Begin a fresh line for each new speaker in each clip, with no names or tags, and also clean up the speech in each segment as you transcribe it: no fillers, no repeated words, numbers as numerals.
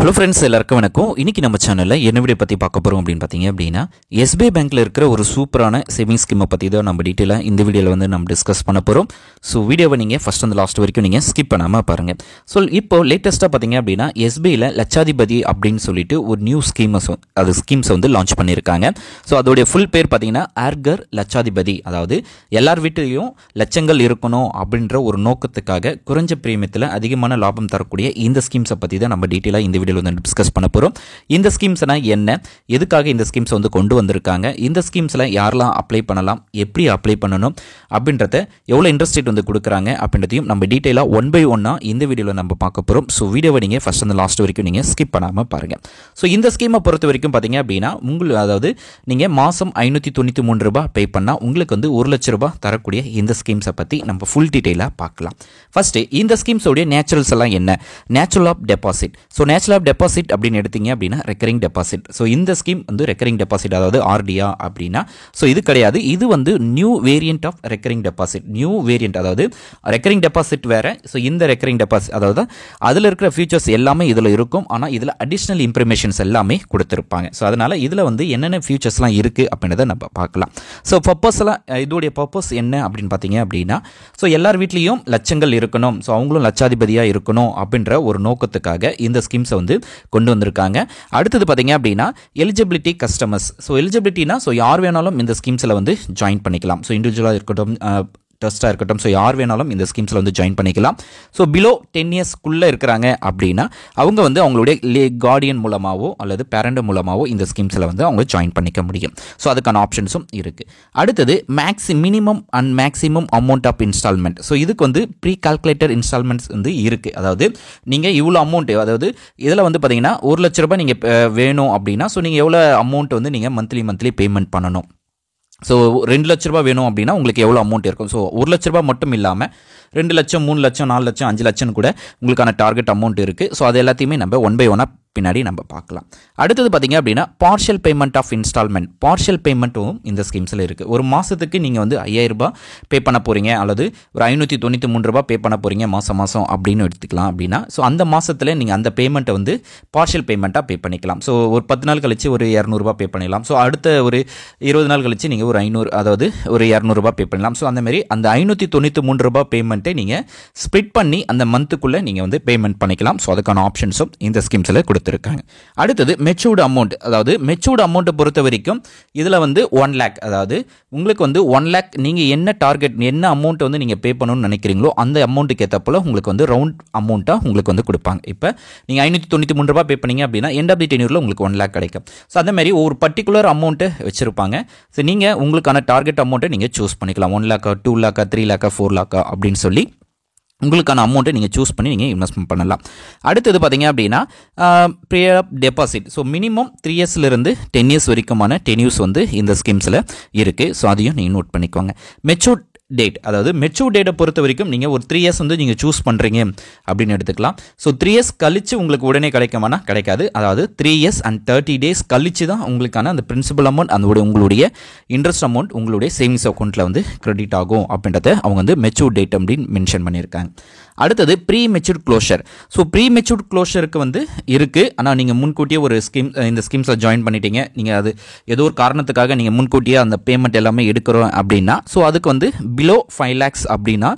Hello friends, எல்லாருக்கும் வணக்கம். இன்றைக்கி நம்ம சேனலில் என்ன வீடியோ பற்றி பார்க்க போகிறோம் அப்படின்னு பார்த்தீங்க அப்படின்னா, எஸ்பிஐ பேங்க்கில் இருக்கிற ஒரு சூப்பரான சேவிங்ஸ் ஸ்கீமை பற்றி தான் நம்ம டீட்டெயிலாக இந்த வீடியோவில் வந்து நம்ம டிஸ்கஸ் பண்ண போகிறோம். ஸோ வீடியோவை நீங்கள் ஃபஸ்ட் வந்து லாஸ்ட் வரைக்கும் நீங்கள் ஸ்கிப் பண்ணாமல் பாருங்கள். ஸோ இப்போ லேட்டஸ்ட்டாக பார்த்தீங்க அப்படின்னா எஸ்பிஐயில் லட்சாதிபதி அப்படின்னு சொல்லிட்டு ஒரு நியூ ஸ்கீம்ஸை வந்து லான்ச் பண்ணியிருக்காங்க. ஸோ அதோடைய ஃபுல் பேர் பார்த்தீங்கன்னா ஆர்கர் லட்சாதிபதி, அதாவது எல்லார் வீட்டிலையும் லட்சங்கள் இருக்கணும் அப்படின்ற ஒரு நோக்கத்துக்காக குறைஞ்ச பிரீமியத்தில் அதிகமான லாபம் தரக்கூடிய இந்த ஸ்கீம்ஸை பற்றி தான் நம்ம டீட்டெயிலாக இந்த வீடியோவில் வந்து டிஸ்கஸ் பண்ண போகிறோம். இந்த ஸ்கீம்ஸ்னா என்ன, எதுக்காக இந்த ஸ்கீம்ஸ் வந்து கொண்டு வந்திருக்காங்க, இந்த ஸ்கீம்ஸில் யாரெல்லாம் அப்ளை பண்ணலாம், எப்படி அப்ளை பண்ணணும் அப்படின்றத, எவ்வளோ இன்ட்ரெஸ்ட் ரேட் வந்து கொடுக்குறாங்க அப்படின்றதையும் நம்ம டீட்டெயிலாக ஒன் பை ஒன்னாக இந்த வீடியோவில் நம்ம பார்க்க போகிறோம். ஸோ வீடியோவை நீங்கள் ஃபஸ்ட் அந்த லாஸ்ட் வரைக்கும் நீங்கள் ஸ்கிப் பண்ணாமல் பாருங்கள். ஸோ இந்த ஸ்கீமை பொறுத்த வரைக்கும் பார்த்தீங்க அப்படின்னா அதாவது நீங்கள் மாதம் 593 ரூபாய் பே பண்ணால் உங்களுக்கு வந்து 1 லட்ச ரூபாய் தரக்கூடிய இந்த ஸ்கீம்ஸை பற்றி நம்ம ஃபுல் டீட்டெயிலாக பார்க்கலாம். ஃபஸ்ட்டு இந்த ஸ்கீம்ஸோடைய நேச்சுரல்ஸ் எல்லாம் என்ன, natural of deposit. So natural of deposit அப்படின்னு எடுத்தீங்க அப்படின்னா ரெக்கரிங் டெபாசிட். ஸோ இந்த ஸ்கீம் வந்து ரெக்கரிங் டெபாசிட், அதாவது ஆர்டியா அப்படின்னா ஸோ இது கிடையாது. இது வந்து new variant of recurring deposit. New variant, அதாவது ரெக்கரிங் டெபாசிட் வேறு. ஸோ இந்த ரெக்கரிங் டெபாசிட் அதாவது அதில் இருக்கிற ஃபீச்சர்ஸ் எல்லாமே இதில் இருக்கும், ஆனால் இதில் அடிஷ்னல் இன்ஃபர்மேஷன்ஸ் எல்லாமே கொடுத்துருப்பாங்க. ஸோ அதனால் இதில் வந்து என்னென்ன ஃபீச்சர்ஸ்லாம் இருக்குது அப்படின்றத நம்ம பார்க்கலாம். ஸோ பர்பஸ்லாம், இதோடைய பர்பஸ் என்ன அப்படின்னு பார்த்தீங்க அப்படின்னா, ஸோ எல்லார் வீட்லேயும் லட்சங்கள் இருக்கணும், ஸோ அவங்களும் லட்சாதிபதியாக இருக்கணும் அப்படின்ற ஒரு நோக்கத்துக்காக இந்த ஸ்கீம்ஸை வந்து கொண்டு வந்திருக்காங்க. அடுத்தது பார்த்தீங்க அப்படின்னா எலிஜிபிலிட்டி கஸ்டமர்ஸ். ஸோ எலிஜிபிலிட்டினா ஸோ யார் வேணாலும் இந்த ஸ்கீம்ஸில் வந்து ஜாயின் பண்ணிக்கலாம். ஸோ இண்டிவிஜுவலாக இருக்கட்டும், டெஸ்ட்டாக இருக்கட்டும், ஸோ யார் வேணாலும் இந்த ஸ்கீம்ஸில் வந்து ஜாயின் பண்ணிக்கலாம். ஸோ பிலோ 10 இயர்ஸ்க்குள்ளே இருக்கிறாங்க அப்படின்னா அவங்க வந்து அவங்களுடைய கார்டியன் மூலமாகவோ அல்லது பேரண்ட் மூலமாகவோ இந்த ஸ்கீம்ஸில் வந்து அவங்க ஜாயின் பண்ணிக்க முடியும். ஸோ அதுக்கான ஆப்ஷன்ஸும் இருக்குது. அடுத்தது minimum and maximum amount of instalment. So இதுக்கு வந்து ப்ரீ கால்குலேட்டட் இன்ஸ்டால்மெண்ட்ஸ் வந்து இருக்குது. அதாவது நீங்கள் இவ்வளோ அமௌண்ட்டு, அதாவது இதில் வந்து பார்த்தீங்கன்னா 1 லட்ச ரூபாய் நீங்கள் வேணும் அப்படின்னா ஸோ நீங்கள் எவ்வளோ அமௌண்ட் வந்து நீங்கள் மந்த்லி பேமெண்ட் பண்ணணும். ஸோ 2 லட்ச ரூபா வேணும் அப்படின்னா உங்களுக்கு எவ்வளோ அமௌண்ட் இருக்கும். ஸோ 1 லட்ச ரூபா மட்டும் இல்லாமல் 2 லட்சம், 3 லட்சம், 4 லட்சம், 5 லட்சம் கூட உங்களுக்கான டார்கெட் அமௌண்ட் இருக்குது. ஸோ அது எல்லாத்தையுமே நம்ம ஒன் பை ஒன்னாக பின்னாடி நம்ம பார்க்கலாம். அடுத்தது பார்த்தீங்க அப்படின்னா partial payment of installment. Partial பேமெண்ட்டும் இந்த ஸ்கீம்ஸில் இருக்குது. ஒரு மாதத்துக்கு நீங்கள் வந்து 5000 ரூபாய் பே பண்ண போகிறீங்க அல்லது ஒரு 593 ரூபாய் பே பண்ண போகிறீங்க மாதம் அப்படின்னு எடுத்துக்கலாம் அப்படின்னா ஸோ அந்த மாதத்தில் நீங்கள் அந்த பேமெண்ட்டை வந்து பார்ஷியல் பேமெண்ட்டாக பே பண்ணிக்கலாம். ஸோ ஒரு 10 நாள் கழிச்சு ஒரு 200 ரூபாய் பே பண்ணிடலாம். ஸோ அடுத்த ஒரு 20 நாள் கழிச்சு நீங்கள் ஒரு 500, அதாவது ஒரு 200 ரூபாய் பே பண்ணலாம். ஸோ அந்தமாரி அந்த 593 ரூபாய் பேமெண்ட்டை நீங்கள் ஸ்ப்ளிட் பண்ணி அந்த மந்த்துக்குள்ளே நீங்கள் வந்து பேமெண்ட் பண்ணிக்கலாம். ஸோ அதுக்கான ஆப்ஷன்ஸும் இந்த ஸ்கீம்ஸில் கொடுத்துருக்காங்க. அடுத்தது மெச்சூர்டு அமௌண்ட். அதாவது மெச்சூர்டு அமௌண்ட்டை பொறுத்த வரைக்கும் இதில் வந்து 1 லேக், அதாவது உங்களுக்கு வந்து 1 லேக் நீங்கள் என்ன டார்கெட், என்ன அமௌண்ட் வந்து நீங்கள் பே பண்ணணும்னு நினைக்கிறீங்களோ அந்த அமௌண்ட்டுக்கு ஏற்றப்போல உங்களுக்கு வந்து ரவுண்ட் அமௌண்ட்டாக உங்களுக்கு வந்து கொடுப்பாங்க. இப்போ நீங்கள் 593 ரூபாய் பே பண்ணீங்க அப்படின்னா எண்ட் ஆஃப் தி டென்யூரில் உங்களுக்கு 1 லேக் கிடைக்கும். ஸோ அந்த மாதிரி ஒரு பர்டிகுலர் அமௌண்ட்டை வச்சுருப்பாங்க. ஸோ நீங்கள் உங்களுக்கான டார்கெட் அமௌண்ட்டை நீங்கள் சூஸ் பண்ணிக்கலாம். 1 லேக்கா, 2 லேக்கா, 3 லேக்கா, 4 லேக்கா அப்படின்னு சொல்லி உங்களுக்கான அமௌண்ட்டை நீங்கள் சூஸ் பண்ணி நீங்கள் இன்வெஸ்ட்மெண்ட் பண்ணலாம். அடுத்தது பார்த்தீங்க அப்படின்னா period of deposit. So minimum 3 இயர்ஸ்லேருந்து 10 இயர்ஸ் வரைக்குமான டென்யூர்ஸ் வந்து இந்த ஸ்கீம்ஸில் இருக்குது. ஸோ அதையும் நீங்கள் நோட் பண்ணிக்கோங்க. மெச்சூர்ட் டேட், அதாவது மெச்சூர் டேட்டை பொறுத்த வரைக்கும் நீங்கள் ஒரு 3 இயர்ஸ் வந்து நீங்கள் சூஸ் பண்ணுறீங்க அப்படின்னு எடுத்துக்கலாம். ஸோ 3 இயர்ஸ் கழிச்சு உங்களுக்கு உடனே கிடைக்குமானா கிடைக்காது. அதாவது 3 இயர்ஸ் அண்ட் 30 days கழிச்சு தான் உங்களுக்கான அந்த பிரின்சிபல் அமௌண்ட், அந்த உங்களுடைய இன்ட்ரெஸ்ட் அமௌண்ட் உங்களுடைய சேவிங்ஸ் அக்கௌண்ட்டில் வந்து கிரெடிட் ஆகும் அப்படின்றத அவங்க வந்து மெச்சூர் டேட் அப்படின்னு மென்ஷன் பண்ணியிருக்காங்க. அடுத்தது ப்ரீ மெச்சூர்ட் க்ளோஷர். ஸோ ப்ரீ மெச்சூர்ட் க்ளோஷருக்கு வந்து இருக்குது, ஆனால் நீங்கள் முன்கூட்டியே ஒரு இந்த ஸ்கீம்ஸில் ஜாயின் பண்ணிட்டீங்க, நீங்கள் அது ஏதோ ஒரு காரணத்துக்காக நீங்கள் முன்கூட்டியே அந்த பேமெண்ட் எல்லாமே எடுக்கிறோம் அப்படின்னா ஸோ அதுக்கு வந்து பிலோ 5 lakhs அப்படின்னா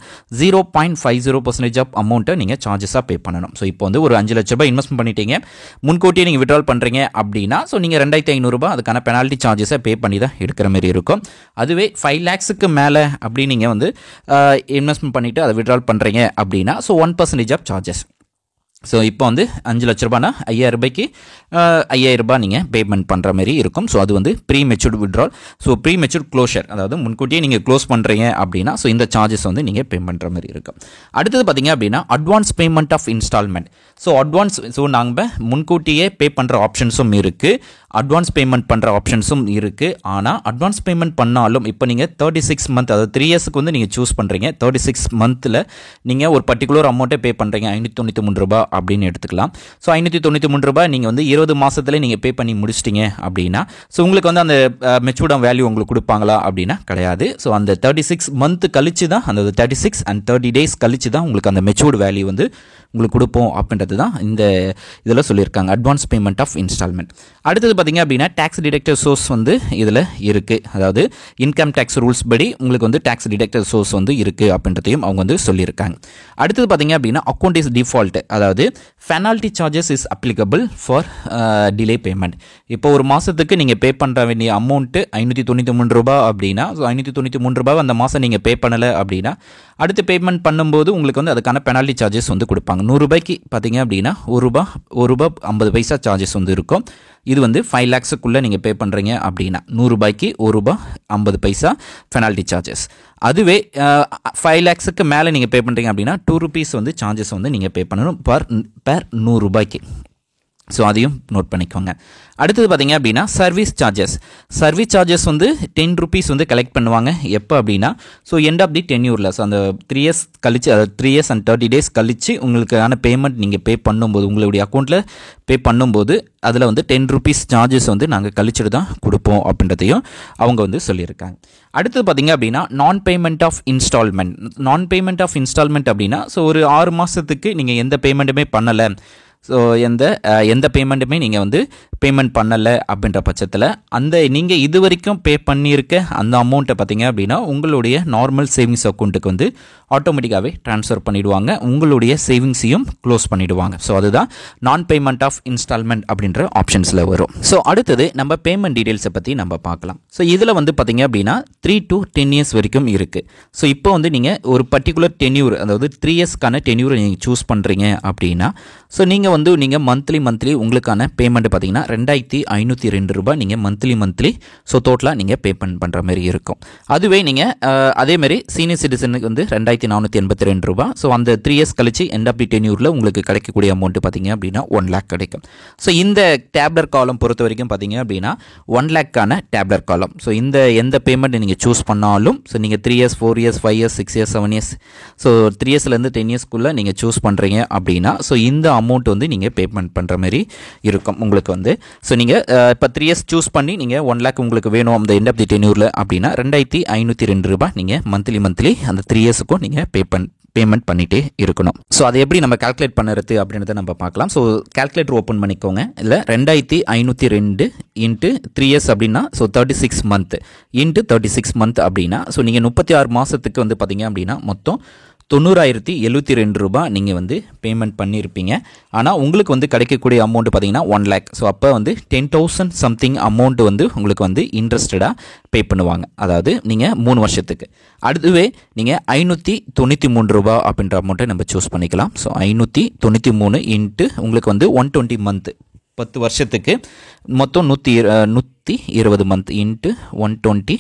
0.50% ஆஃப் அமௌண்ட்டை நீங்கள் சார்ஜஸாக பே பண்ணணும். ஸோ இப்போ வந்து ஒரு 5 லட்ச ரூபாய் இன்வெஸ்ட்மெண்ட் பண்ணிட்டீங்க, முன்கூட்டியே நீங்கள் விட்ரால் பண்ணுறீங்க அப்படின்னா ஸோ நீங்கள் 2500 ரூபாய் அதுக்கான பெனால்ட்டி சார்ஜஸை பே பண்ணி தான் எடுக்கிற மாதிரி இருக்கும். அதுவே 5 lakhsக்கு மேலே அப்படி நீங்கள் வந்து இன்வெஸ்ட்மெண்ட் பண்ணிவிட்டு அதை விட்ரால் பண்ணுறீங்க அப்படின்னா ஸோ 1% ஆஃப் சார்ஜஸ். ஸோ இப்போ வந்து 5 லட்ச ரூபாய்னா 5000 ரூபாய்க்கு 5000 ரூபாய் நீங்கள் பேமெண்ட் பண்ணுற மாதிரி இருக்கும். ஸோ அது வந்து pre matured withdrawal. So pre matured closure, அதாவது முன்கூட்டியே நீங்கள் க்ளோஸ் பண்ணுறீங்க அப்படின்னா ஸோ இந்த சார்ஜஸ் வந்து நீங்கள் பே பண்ணுற மாதிரி இருக்கும். அடுத்தது பார்த்தீங்க அப்படின்னா advance payment of instalment. So advance, so நாங்கள் முன்கூட்டியே பே பண்ணுற ஆப்ஷன்ஸும் இருக்குது, அட்வான்ஸ் பேமெண்ட் பண்ணுற ஆப்ஷன்ஸும் இருக்குது. ஆனால் அட்வான்ஸ் பேமெண்ட் பண்ணாலும் இப்போ நீங்கள் 36 மந்த், அதாவது 3 இயர்ஸுக்கு வந்து நீங்கள் சூஸ் பண்ணுறீங்க. 36 மந்தில் நீங்கள் ஒரு பர்டிகுலர் அமௌண்ட்டை பே பண்ணுறீங்க, 593 ரூபாய் அப்படின்னு எடுத்துக்கலாம். ஸோ 593 ரூபாய் நீங்கள் வந்து 20 மாதத்துல நீங்கள் பே பண்ணி முடிச்சிட்டிங்க அப்படின்னா ஸோ உங்களுக்கு வந்து அந்த மெச்சூர்ட் வேல்யூ உங்களுக்கு கொடுப்பாங்களா அப்படின்னா கிடையாது. ஸோ அந்த 36 மந்த் கழிச்சு தான், அந்த 36 and 30 days கழிச்சு தான் உங்களுக்கு அந்த மெச்சூர்ட் வேல்யூ வந்து உங்களுக்கு கொடுப்போம் அப்படின்றது தான் இந்த இதில் சொல்லியிருக்காங்க, அட்வான்ஸ் பேமெண்ட் ஆஃப் இன்ஸ்டால்மெண்ட். அடுத்தது பார்த்தீங்க அப்படின்னா டேக்ஸ் டிடக்டர் சோர்ஸ் வந்து இதில் இருக்குது. அதாவது இன்கம் டேக்ஸ் ரூல்ஸ் படி உங்களுக்கு வந்து டேக்ஸ் டிடக்டர் சோர்ஸ் வந்து இருக்குது அப்படின்றதையும் அவங்க வந்து சொல்லியிருக்காங்க. அடுத்தது பார்த்தீங்க அப்படின்னா அக்கௌண்ட் இஸ் டிஃபால்ட், அதாவது penalty charges is applicable for delay payment. இப்போ ஒரு மாதத்துக்கு நீங்கள் பே பண்ணுற வேண்டிய அமௌண்ட்டு 593 ரூபா அப்படின்னா, ஸோ 593 ரூபாய் அந்த மாதம் நீங்கள் பே பண்ணலை அப்படின்னா அடுத்து பேமெண்ட் பண்ணும்போது உங்களுக்கு வந்து அதுக்கான பெனால்ட்டி சார்ஜஸ் வந்து கொடுப்பாங்க. 100 ரூபாய்க்கு பார்த்தீங்க அப்படின்னா ₹1 50 சார்ஜஸ் வந்து இருக்கும். இது வந்து 5 lakhsக்குள்ளே நீங்கள் பே பண்ணுறீங்க அப்படின்னா 100 ரூபாய்க்கு ₹1 50 பெனால்ட்டி சார்ஜஸ். அதுவே 5 lakhsக்கு மேலே நீங்கள் பே பண்ணுறீங்க அப்படின்னா ₹2 வந்து சார்ஜஸ் வந்து நீங்கள் பே பண்ணணும் பர் 100 ரூபாய்க்கு. ஸோ அதையும் நோட் பண்ணிக்கோங்க. அடுத்தது பார்த்தீங்க அப்படின்னா சர்வீஸ் சார்ஜஸ் வந்து ₹10 வந்து கலெக்ட் பண்ணுவாங்க. எப்போ அப்படின்னா ஸோ எண்ட் ஆஃப் தி டென்யூரில், ஸோ அந்த 3 years கழிச்சு, அதாவது 3 years and 30 days கழிச்சு உங்களுக்கான பேமெண்ட் நீங்கள் பே பண்ணும்போது, உங்களுடைய அக்கௌண்ட்டில் பே பண்ணும்போது அதில் வந்து ₹10 சார்ஜஸ் வந்து நாங்கள் கழிச்சுட்டு தான் கொடுப்போம் அப்படின்றதையும் அவங்க வந்து சொல்லியிருக்காங்க. அடுத்தது பார்த்தீங்க அப்படின்னா நான் பேமெண்ட் ஆஃப் இன்ஸ்டால்மெண்ட் அப்படின்னா ஸோ ஒரு 6 மாதத்துக்கு நீங்கள் எந்த பேமெண்ட்டுமே பண்ணலை, ஸோ எந்த பேமெண்ட்டுமே நீங்கள் வந்து பேமெண்ட் பண்ணலை அப்படின்ற பட்சத்தில் அந்த நீங்கள் இது வரைக்கும் பே பண்ணியிருக்க அந்த அமௌண்ட்டை பார்த்தீங்க அப்படின்னா உங்களுடைய நார்மல் சேவிங்ஸ் அக்கௌண்ட்டுக்கு வந்து ஆட்டோமேட்டிக்காகவே ட்ரான்ஸ்ஃபர் பண்ணிவிடுவாங்க, உங்களுடைய சேவிங்ஸையும் க்ளோஸ் பண்ணிவிடுவாங்க. ஸோ அதுதான் நான் பேமெண்ட் ஆஃப் இன்ஸ்டால்மெண்ட் அப்படின்ற ஆப்ஷன்ஸில் வரும். ஸோ அடுத்தது நம்ம பேமெண்ட் டீட்டெயில்ஸை பற்றி நம்ம பார்க்கலாம். ஸோ இதில் வந்து பார்த்தீங்க அப்படின்னா 3 to 10 years வரைக்கும் இருக்குது. ஸோ இப்போ வந்து நீங்கள் ஒரு பர்டிகுலர் டென்யூர், அதாவது 3 yearsக்கான டென்யூரை நீங்கள் சூஸ் பண்ணுறீங்க அப்படின்னா ஸோ நீங்கள் மந்த்லி உங்களுக்கான பேமெண்ட் பார்த்தீங்கன்னா ₹2502 நீங்கள் மந்த்லி ஸோ டோட்டலாக நீங்கள் பேமெண்ட் பண்ணுற மாதிரி இருக்கும். அதுவே நீங்கள் அதேமாதிரி சீனியர் சிட்டிசனுக்கு வந்து ₹2482. ஸோ அந்த 3 years கழிச்சு எண்ட் ஆஃப் தி டென்யூரில் உங்களுக்கு கிடைக்கக்கூடிய அமௌண்ட் பார்த்தீங்க அப்படின்னா 1 lakh கிடைக்கும். ஸோ இந்த டேப்லர் காலம் பொறுத்த வரைக்கும் பார்த்தீங்க அப்படின்னா 1 lakhக்கான டேப்லர் காலம். ஸோ இந்த எந்த பேமெண்ட் நீங்கள் சூஸ் பண்ணாலும், ஸோ நீங்கள் 3 years 4 years 5 years 6 years 7 years so 3 yearsலேருந்து 10 yearsக்குள்ளே நீங்கள் சூஸ் பண்ணுறீங்க அப்படின்னா ஸோ இந்த அமௌண்ட் வந்து நீங்கள் பேமெண்ட் பண்ணுற மாதிரி இருக்கும் உங்களுக்கு வந்து. ஸோ நீங்கள் இப்போ 3 years சூஸ் பண்ணி நீங்கள் 1 lakh உங்களுக்கு வேணும் அந்த எண்ட் ஆஃப் தி டென்யூரில் அப்படின்னா ₹2502 நீங்கள் மந்த்லி அந்த 3 yearsக்கும் நீங்கள் பேமெண்ட் பண்ணிகிட்டே இருக்கணும். ஸோ அதை எப்படி நம்ம கால்குலேட் பண்ணுறது அப்படின்றத நம்ம பார்க்கலாம். ஸோ கால்குலேட்டர் ஓப்பன் பண்ணிக்கோங்க. இல்லை 2502 இன்ட்டு 3 years அப்படின்னா ஸோ 36 month இன்ட்டு 36 month அப்படின்னா ஸோ நீங்கள் 36 மாதத்துக்கு வந்து பார்த்தீங்க அப்படின்னா மொத்தம் ₹90,072 நீங்கள் வந்து பேமெண்ட் பண்ணியிருப்பீங்க. ஆனால் உங்களுக்கு வந்து கிடைக்கக்கூடிய அமௌண்ட் பார்த்தீங்கன்னா 1 lakh. ஸோ அப்போ வந்து 10,000 சம்திங் அமௌண்ட் வந்து உங்களுக்கு வந்து இன்ட்ரெஸ்டடாக பே பண்ணுவாங்க, அதாவது நீங்கள் 3 வருஷத்துக்கு. அடுத்துவே நீங்கள் ₹593 அப்படின்ற அமௌண்ட்டை நம்ம சூஸ் பண்ணிக்கலாம். ஸோ 593 இன்ட்டு உங்களுக்கு வந்து 120 month 10 வருஷத்துக்கு மொத்தம் 120 month இன்ட்டு 120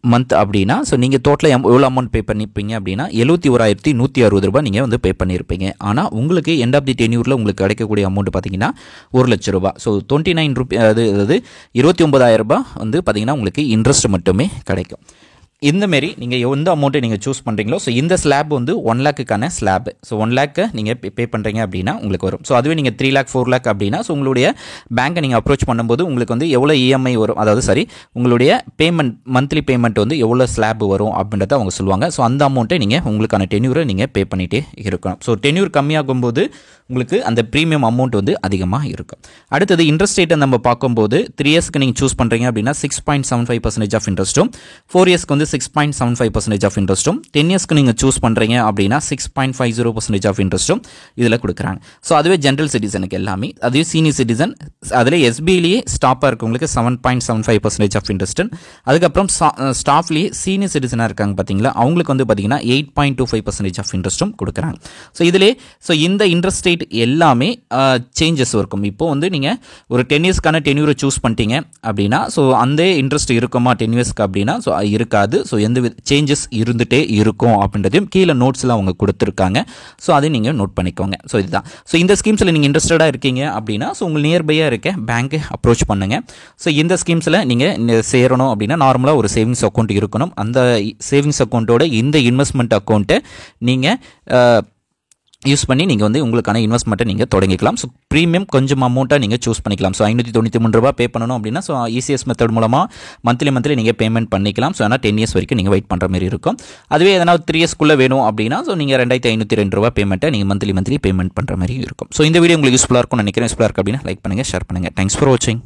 month அப்படின்னா ஸோ நீங்கள் டோட்டலாக எவ்வளோ அமௌண்ட் பே பண்ணியிருப்பீங்க அப்படின்னா ₹71,160 நீங்கள் வந்து பே பண்ணியிருப்பீங்க. ஆனால் உங்களுக்கு எண்ட் ஆஃப் தி டென்யூரில் உங்களுக்கு கிடைக்கக்கூடிய அமௌண்ட் பார்த்தீங்கன்னா ₹1,00,000. ஸோ 29 அதாவது ₹29,000 வந்து பார்த்தீங்கன்னா உங்களுக்கு இன்ட்ரெஸ்ட் மட்டுமே கிடைக்கும். இந்தமாரி நீங்கள் எந்த அமௌண்ட்டை நீங்கள் சூஸ் பண்ணுறீங்களோ ஸோ இந்த ஸ்லாப் வந்து 1 lakhக்கான ஸ்லாப். ஸோ 1 lakh நீங்கள் பே பண்ணுறீங்க அப்படின்னா உங்களுக்கு வரும். ஸோ அதுவே நீங்கள் 3 lakh 4 lakh அப்படின்னா ஸோ உங்களுடைய பேங்கை நீங்கள் அப்ரோச் பண்ணும்போது உங்களுக்கு வந்து எவ்வளோ இஎம்ஐ வரும், அதாவது உங்களுடைய பேமெண்ட் மந்த்லி பேமெண்ட் வந்து எவ்வளோ ஸ்லாப் வரும் அப்படின்றத அவங்க சொல்லுவாங்க. ஸோ அந்த அமௌண்ட்டை நீங்கள் உங்களுக்கான டென்யூரை நீங்கள் பே பண்ணிகிட்டே இருக்கணும். ஸோ டென்யூர் கம்மியாகும்போது உங்களுக்கு அந்த ப்ரீமியம் அமௌண்ட் வந்து அதிகமாக இருக்கும். அடுத்தது இன்ட்ரெஸ்ட் ரேட்டை நம்ம பார்க்கும்போது 3 yearsக்கு நீங்கள் சூஸ் பண்ணுறீங்க அப்படின்னா 6.75% ஆஃப் இன்ட்ரெஸ்ட்டும், 4 yearsக்கு வந்து 6.75% ஆஃப் இன்ட்ரெஸ்ட்டும், 10 yearsக்கு நீங்கள் சூஸ் பண்ணுறீங்க அப்படின்னா 6.50% ஆஃப் இன்ட்ரெஸ்ட்டும் இதில் கொடுக்குறாங்க. ஸோ அதுவே ஜென்ரல் சிட்டிசனுக்கு எல்லாமே, அதுவே சீனியர் சிட்டிசன் அதில் எஸ்பிஐலேயே ஸ்டாப்பாக இருக்கவங்களுக்கு 7.75% ஆஃப் இன்ட்ரெஸ்ட். அதுக்கப்புறம் ஸ்டாஃப்லேயே சீனியர் சிட்டிசனாக இருக்காங்க பார்த்தீங்களா, அவங்களுக்கு வந்து பார்த்தீங்கன்னா 8.25% ஆஃப் இன்ட்ரெஸ்ட்டும் கொடுக்குறாங்க. ஸோ இதிலே இந்த இன்ட்ரெஸ்ட் ரேட் எல்லாமே சேஞ்சஸ் இருக்கும். இப்போ வந்து நீங்கள் ஒரு 10 yearsக்கான டென்யூரை சூஸ் பண்ணிட்டீங்க அப்படின்னா ஸோ அந்த இன்ட்ரெஸ்ட் இருக்குமா 10 yearsக்கு அப்படின்னா ஸோ இருக்காது. ஸோ எந்த சேஞ்சஸ் இருந்துகிட்டே இருக்கும் அப்படின்றதையும் கீழே நோட்ஸில் அவங்க கொடுத்துருக்காங்க. ஸோ அதை நீங்கள் நோட் பண்ணிக்கோங்க. ஸோ இதுதான். ஸோ இந்த ஸ்கீம்ஸில் நீங்கள் இன்ட்ரெஸ்டடாக இருக்கீங்க அப்படின்னா ஸோ உங்கள் நியர்பையாக இருக்க பேங்க்கு அப்ரோச் பண்ணுங்கள். ஸோ இந்த ஸ்கீம்ஸில் நீங்கள் சேரணும் அப்படின்னா நார்மலாக ஒரு சேவிங்ஸ் அக்கௌண்ட் இருக்கணும். அந்த சேவிங்ஸ் அக்கௌண்ட்டோட இந்த இன்வெஸ்ட்மெண்ட் அக்கௌண்ட்டை நீங்கள் யூஸ் பண்ணி நீங்கள் வந்து உங்களுக்கான இன்வெஸ்ட்மெண்ட்டை நீங்கள் தொடங்கிக்கலாம். ஸோ ப்ரீமியம் கொஞ்சம் அமௌண்ட்டாக நீங்கள் சூஸ் பண்ணிக்கலாம். ஸோ ₹593 பே பண்ணணும் அப்படின்னா ஸோ இசிஎஸ் மெத்தட் மூலமாக மந்த்லி நீங்கள் பேமெண்ட் பண்ணிக்கலாம். ஸோ ஆனால் 10 இயர்ஸ் வரைக்கும் நீங்கள் வெயிட் பண்ணுற மாதிரி இருக்கும். அதுவே எதனா 3 இயர்ஸ்க்குள்ளே வேணும் அப்படின்னா ஸோ நீங்கள் ₹2502 பேமெண்ட்டை நீங்கள் மந்த்லி பேமெண்ட் பண்ணுற மாதிரி இருக்கும். ஸோ இந்த வீடியோ உங்களுக்கு யூஸ்ஃபுல்லாக இருக்கும்னு நினைக்கிறேன். யூஸ்ஃபுல்லாக இருக்குது அப்படின்னா லைக் பண்ணுங்கள், ஷேர் பண்ணுங்கள். தேங்க்ஸ் ஃபார் வாட்சிங்.